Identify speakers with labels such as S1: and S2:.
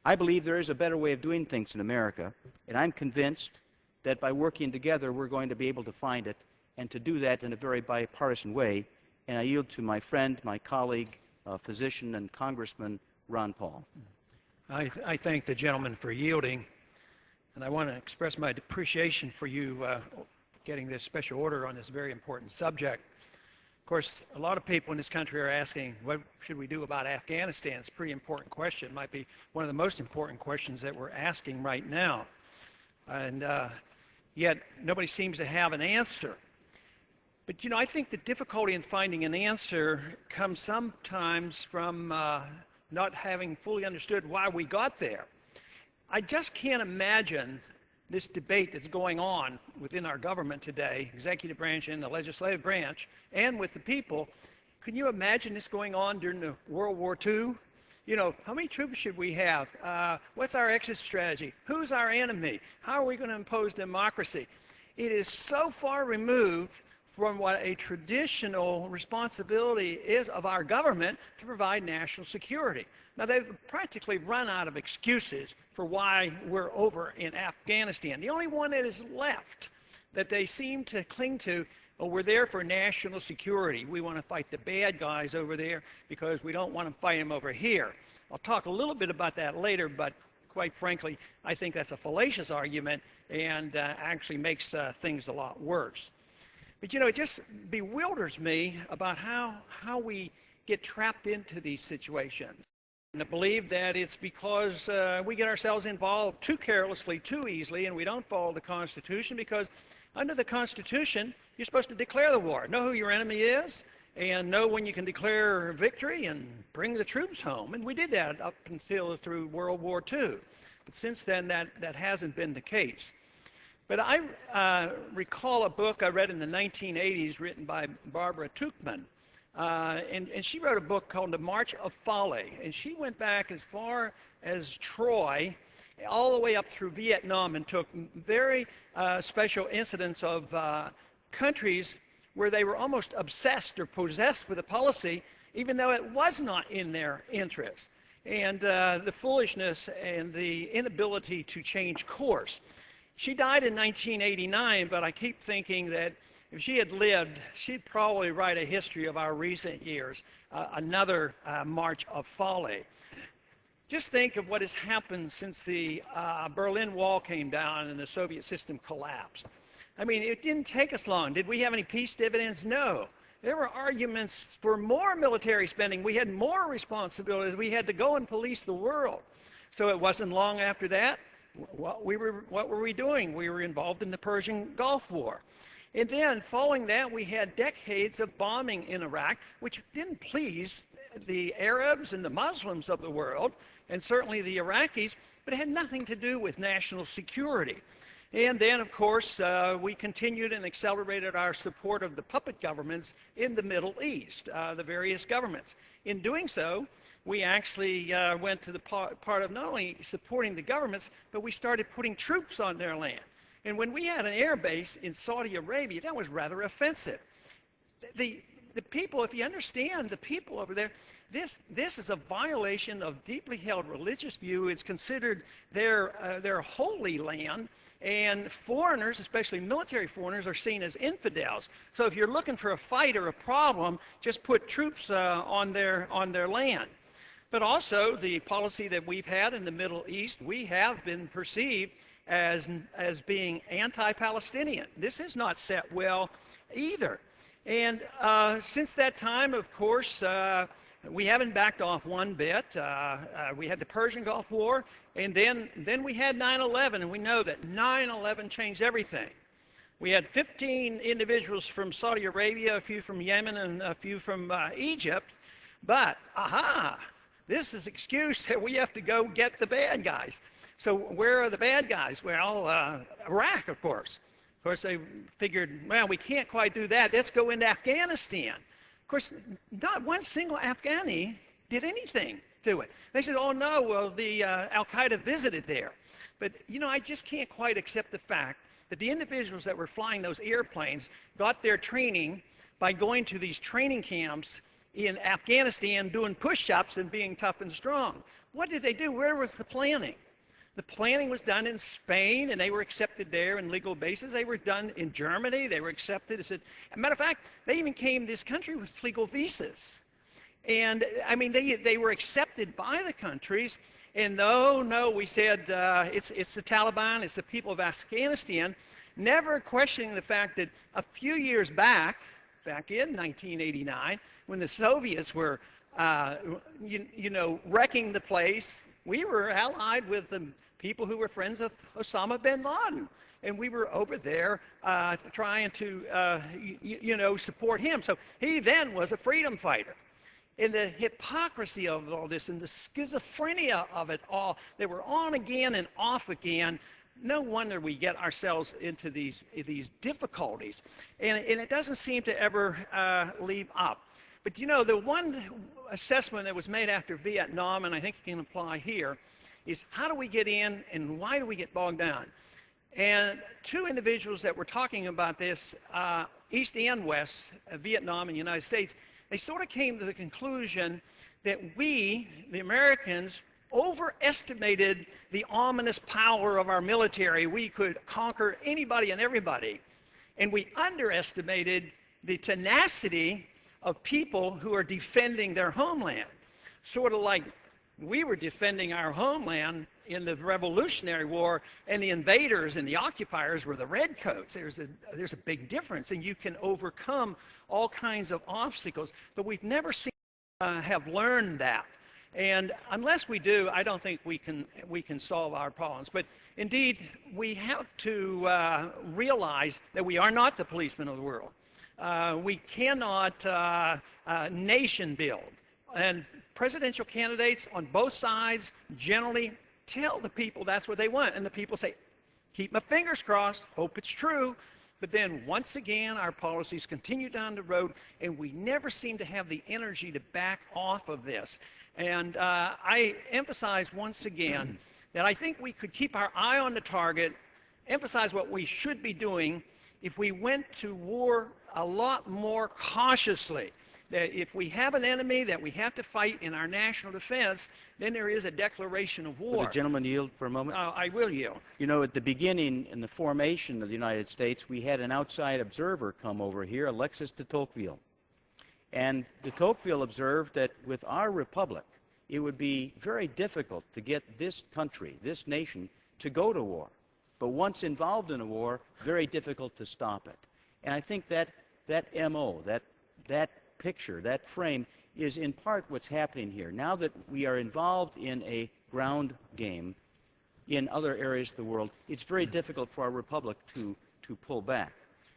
S1: I believe there is a better way of doing things in America, and I'm convinced that by working together we're going to be able to find it, and to do that in a very bipartisan way. And I yield to my friend, my colleague, physician, and Congressman Ron Paul.
S2: I thank the gentleman for yielding, and I want to express my appreciation for you getting this special order on this very important subject. Of course, a lot of people in this country are asking, what should we do about Afghanistan? It's a pretty important question. It might be one of the most important questions that we're asking right now. And yet, nobody seems to have an answer. But, you know, I think the difficulty in finding an answer comes sometimes from not having fully understood why we got there. I just can't imagine this debate that's going on within our government today, executive branch and the legislative branch, and with the people. Can you imagine this going on during the World War II? You know, how many troops should we have? What's our exit strategy? Who's our enemy? How are we going to impose democracy? It is so far removed from what a traditional responsibility is of our government to provide national security. Now, they've practically run out of excuses for why we're over in Afghanistan. The only one that is left that they seem to cling to, oh, we're there for national security. We want to fight the bad guys over there because we don't want to fight them over here. I'll talk a little bit about that later, but quite frankly, I think that's a fallacious argument and actually makes things a lot worse. But, you know, it just bewilders me about how we get trapped into these situations. And I believe that it's because we get ourselves involved too carelessly, too easily, and we don't follow the Constitution, because under the Constitution, you're supposed to declare the war, know who your enemy is, and know when you can declare victory and bring the troops home. And we did that up until through World War II. But since then, that hasn't been the case. But I recall a book I read in the 1980s written by Barbara Tuchman. And she wrote a book called The March of Folly. And she went back as far as Troy, all the way up through Vietnam, and took very special incidents of countries where they were almost obsessed or possessed with a policy, even though it was not in their interest. And the foolishness and the inability to change course. She died in 1989, but I keep thinking that if she had lived, she'd probably write a history of our recent years, another march of folly. Just think of what has happened since the Berlin Wall came down and the Soviet system collapsed. I mean, it didn't take us long. Did we have any peace dividends? No. There were arguments for more military spending. We had more responsibilities. We had to go and police the world. So it wasn't long after that. What were we doing? We were involved in the Persian Gulf War. And then, following that, we had decades of bombing in Iraq, which didn't please the Arabs and the Muslims of the world, and certainly the Iraqis, but it had nothing to do with national security. And then, of course, we continued and accelerated our support of the puppet governments in the Middle East, the various governments. In doing so, we actually went to the part of not only supporting the governments, but we started putting troops on their land. And when we had an air base in Saudi Arabia, that was rather offensive. The people, if you understand the people over there, this is a violation of deeply held religious view. It's considered their holy land, and foreigners, especially military foreigners, are seen as infidels. So if you're looking for a fight or a problem, just put troops on their land. But also, the policy that we've had in the Middle East, we have been perceived as being anti-Palestinian. This has not set well either. And since that time, of course, we haven't backed off one bit. We had the Persian Gulf War, and then we had 9/11, and we know that 9/11 changed everything. We had 15 individuals from Saudi Arabia, a few from Yemen, and a few from Egypt. But, this is an excuse that we have to go get the bad guys. So where are the bad guys? Well, Iraq, of course. Of course, they figured, well, we can't quite do that. Let's go into Afghanistan. Of course, not one single Afghani did anything to it. They said, oh, no, well, the Al-Qaeda visited there. But, you know, I just can't quite accept the fact that the individuals that were flying those airplanes got their training by going to these training camps in Afghanistan doing push-ups and being tough and strong. What did they do? Where was the planning? The planning was done in Spain, and they were accepted there on legal basis. They were done in Germany. They were accepted. As a matter of fact, they even came to this country with legal visas. And, I mean, they were accepted by the countries. And no, we said it's the Taliban, it's the people of Afghanistan, never questioning the fact that a few years back in 1989, when the Soviets were, wrecking the place, we were allied with the people who were friends of Osama bin Laden. And we were over there trying to, support him. So he then was a freedom fighter. And the hypocrisy of all this and the schizophrenia of it all, they were on again and off again. No wonder we get ourselves into these difficulties. And it doesn't seem to ever leave up. But the one assessment that was made after Vietnam, and I think it can apply here, is how do we get in and why do we get bogged down? And two individuals that were talking about this, East and West, Vietnam and the United States, they sort of came to the conclusion that we, the Americans, overestimated the ominous power of our military. We could conquer anybody and everybody. And we underestimated the tenacity of people who are defending their homeland. Sort of like we were defending our homeland in the Revolutionary War, and the invaders and the occupiers were the redcoats. There's a big difference, and you can overcome all kinds of obstacles. But we've never seen have learned that. And unless we do, I don't think we can solve our problems. But indeed, we have to realize that we are not the policemen of the world. We cannot nation build. And presidential candidates on both sides generally tell the people that's what they want. And the people say, keep my fingers crossed, hope it's true. But then once again, our policies continue down the road, and we never seem to have the energy to back off of this. And I emphasize once again that I think we could keep our eye on the target, emphasize what we should be doing if we went to war a lot more cautiously. That if we have an enemy that we have to fight in our national defense, then there is a declaration of war.
S1: Will the gentleman yield for a moment?
S2: I will yield.
S1: At the beginning, in the formation of the United States, we had an outside observer come over here, Alexis de Tocqueville. And de Tocqueville observed that with our republic, it would be very difficult to get this country, this nation, to go to war. But once involved in a war, very difficult to stop it. And I think that MO, that picture, that frame, is in part what's happening here. Now that we are involved in a ground game in other areas of the world, it's very difficult for our republic to pull back.